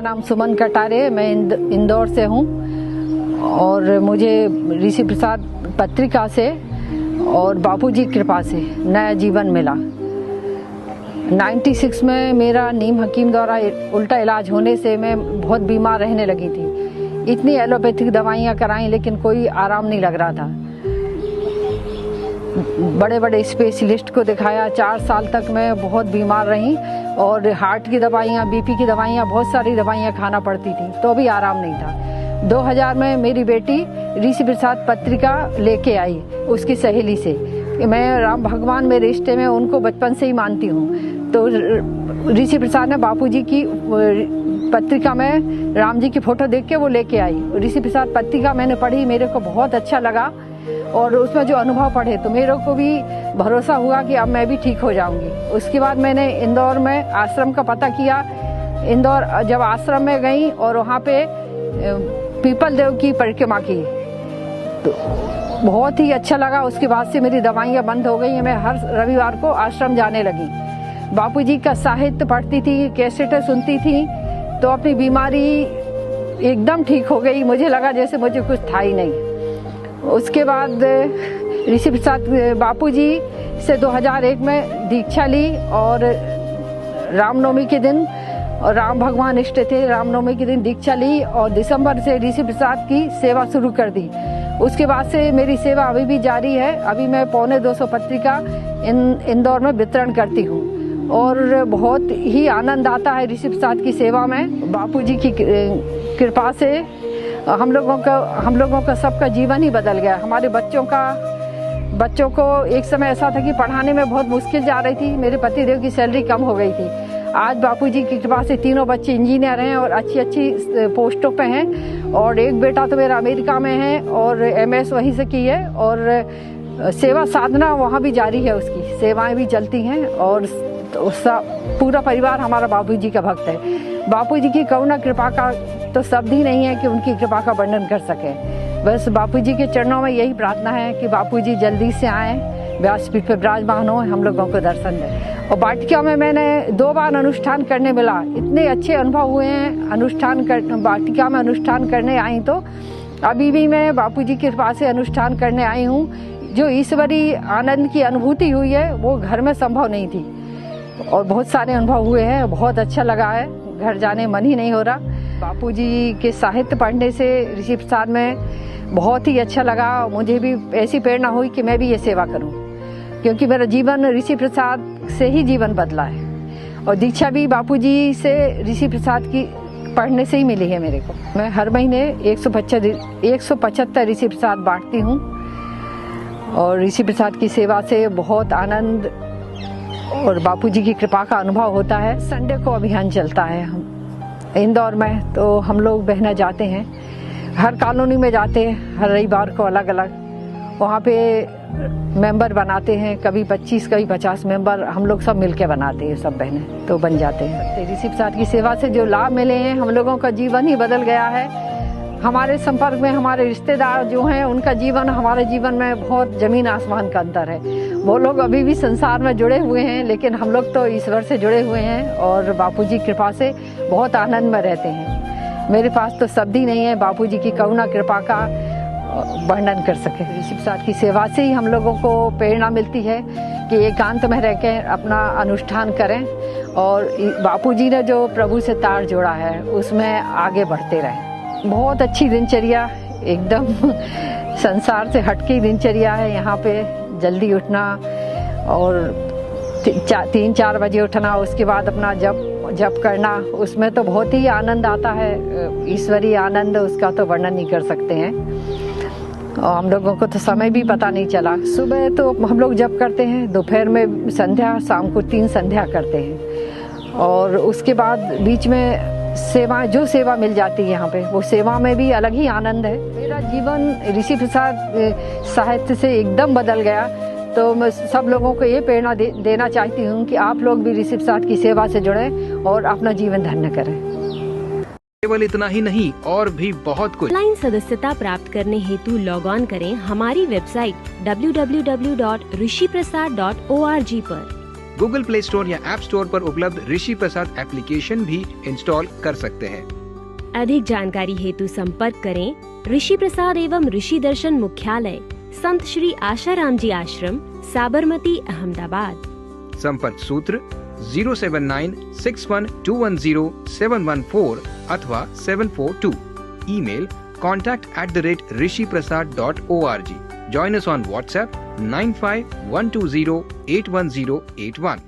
नाम सुमन कटारे, मैं इंदौर से हूँ और मुझे ऋषि प्रसाद पत्रिका से और बापूजी की कृपा से नया जीवन मिला। 96 में मेरा नीम हकीम द्वारा उल्टा इलाज होने से मैं बहुत बीमार रहने लगी थी। इतनी एलोपैथिक दवाइयाँ कराई लेकिन कोई आराम नहीं लग रहा था। बड़े बड़े स्पेशलिस्ट को दिखाया, 4 साल तक मैं बहुत बीमार रही और हार्ट की दवाइयाँ, बीपी की दवाइयाँ, बहुत सारी दवाइयाँ खाना पड़ती थी तो भी आराम नहीं था। 2000 में मेरी बेटी ऋषि प्रसाद पत्रिका लेके आई उसकी सहेली से। मैं राम भगवान मेरे रिश्ते में उनको बचपन से ही मानती हूँ, तो ऋषि प्रसाद ने बापूजी की पत्रिका में राम जी की फोटो देख के वो लेके आई। ऋषि प्रसाद पत्रिका मैंने पढ़ी, मेरे को बहुत अच्छा लगा और उसमें जो अनुभव पढ़े तो मेरे को भी भरोसा हुआ कि अब मैं भी ठीक हो जाऊंगी। उसके बाद मैंने इंदौर में आश्रम का पता किया। इंदौर जब आश्रम में गई और वहाँ पे पीपल देव की परिक्रमा की तो बहुत ही अच्छा लगा। उसके बाद से मेरी दवाइयाँ बंद हो गई। मैं हर रविवार को आश्रम जाने लगी। बापूजी का साहित्य पढ़ती थी, कैसेटें सुनती थी, तो अपनी बीमारी एकदम ठीक हो गई। मुझे लगा जैसे मुझे कुछ था ही नहीं। उसके बाद ऋषि प्रसाद बापूजी से 2001 में दीक्षा ली और रामनवमी के दिन, और राम भगवान इष्ट थे, रामनवमी के दिन दीक्षा ली और दिसंबर से ऋषि प्रसाद की सेवा शुरू कर दी। उसके बाद से मेरी सेवा अभी भी जारी है। अभी मैं 250 पत्रिका इंदौर में वितरण करती हूँ और बहुत ही आनंद आता है ऋषि प्रसाद की सेवा में। बापूजी की कृपा से हम लोगों का सबका जीवन ही बदल गया। हमारे बच्चों को एक समय ऐसा था कि पढ़ाने में बहुत मुश्किल जा रही थी। मेरे पतिदेव की सैलरी कम हो गई थी। आज बापूजी की कृपा से तीनों बच्चे इंजीनियर हैं और अच्छी पोस्टों पे हैं और एक बेटा तो मेरा अमेरिका में है और MS वहीं से की है और सेवा साधना वहाँ भी जारी है, उसकी सेवाएं भी चलती हैं और पूरा परिवार हमारा बापूजी का भक्त है। बापूजी की करुणा कृपा का तो शब्द ही नहीं है कि उनकी कृपा का वर्णन कर सके। बस बापूजी के चरणों में यही प्रार्थना है कि बापूजी जल्दी से आएँ, व्यासपीठ पर विराजमान हो, हम लोगों को दर्शन दें। और वाटिका में मैंने 2 बार अनुष्ठान करने मिला। इतने अच्छे अनुभव हुए हैं। वाटिका में अनुष्ठान करने आई तो अभी भी मैं बापूजी की कृपा से अनुष्ठान करने आई हूँ। जो ईश्वरीय आनंद की अनुभूति हुई है वो घर में संभव नहीं थी और बहुत सारे अनुभव हुए हैं। बहुत अच्छा लगा है, घर जाने मन ही नहीं हो रहा। बापूजी के साहित्य पढ़ने से ऋषि प्रसाद में बहुत ही अच्छा लगा। मुझे भी ऐसी प्रेरणा हुई कि मैं भी ये सेवा करूं, क्योंकि मेरा जीवन ऋषि प्रसाद से ही जीवन बदला है और दीक्षा भी बापूजी से ऋषि प्रसाद की पढ़ने से ही मिली है मेरे को। मैं हर महीने 175 ऋषि प्रसाद बांटती हूँ और ऋषि प्रसाद की सेवा से बहुत आनंद और बापूजी की कृपा का अनुभव होता है। संडे को अभियान चलता है हम इंदौर में, तो हम लोग बहना जाते हैं, हर कॉलोनी में जाते हैं, हर रविवार को अलग अलग वहाँ पे मेंबर बनाते हैं। कभी 25 कभी 50 मेंबर हम लोग सब मिलके बनाते हैं, सब बहनें तो बन जाते हैं। ऋषि प्रसाद की सेवा से जो लाभ मिले हैं, हम लोगों का जीवन ही बदल गया है। हमारे संपर्क में हमारे रिश्तेदार जो हैं उनका जीवन हमारे जीवन में बहुत जमीन आसमान का अंतर है। वो लोग अभी भी संसार में जुड़े हुए हैं लेकिन हम लोग तो ईश्वर से जुड़े हुए हैं और बापूजी की कृपा से बहुत आनंद में रहते हैं। मेरे पास तो शब्द ही नहीं है बापूजी की करुणा कृपा का वर्णन कर सके। ऋषि प्रसाद की सेवा से ही हम लोगों को प्रेरणा मिलती है कि एकांत में रह के अपना अनुष्ठान करें और बापूजी ने जो प्रभु से तार जोड़ा है उसमें आगे बढ़ते रहें। बहुत अच्छी दिनचर्या, एकदम संसार से हटके दिनचर्या है। यहाँ पे जल्दी उठना और 3-4 बजे उठना, उसके बाद अपना जप करना, उसमें तो बहुत ही आनंद आता है। ईश्वरीय आनंद, उसका तो वर्णन नहीं कर सकते हैं। और हम लोगों को तो समय भी पता नहीं चला। सुबह तो हम लोग जप करते हैं, दोपहर में संध्या, शाम को 3 संध्या करते हैं और उसके बाद बीच में जो सेवा मिल जाती है यहाँ पे, वो सेवा में भी अलग ही आनंद है। मेरा जीवन ऋषि प्रसाद साहित्य से एकदम बदल गया, तो मैं सब लोगों को ये प्रेरणा देना चाहती हूँ कि आप लोग भी ऋषि प्रसाद की सेवा से जुड़ें और अपना जीवन धन्य करें। केवल इतना ही नहीं, और भी बहुत कुछ। ऑनलाइन सदस्यता प्राप्त करने हेतु लॉग ऑन करें हमारी वेबसाइट www.rishiprasad.org पर। गूगल प्ले स्टोर या ऐप स्टोर पर उपलब्ध ऋषि प्रसाद एप्लीकेशन भी इंस्टॉल कर सकते हैं। अधिक जानकारी हेतु संपर्क करें ऋषि प्रसाद एवं ऋषि दर्शन मुख्यालय, संत श्री आशाराम जी आश्रम, साबरमती, अहमदाबाद। संपर्क सूत्र 07961210714 अथवा 742। Email contact@rishiprasad.org। Join us on WhatsApp 9512081081।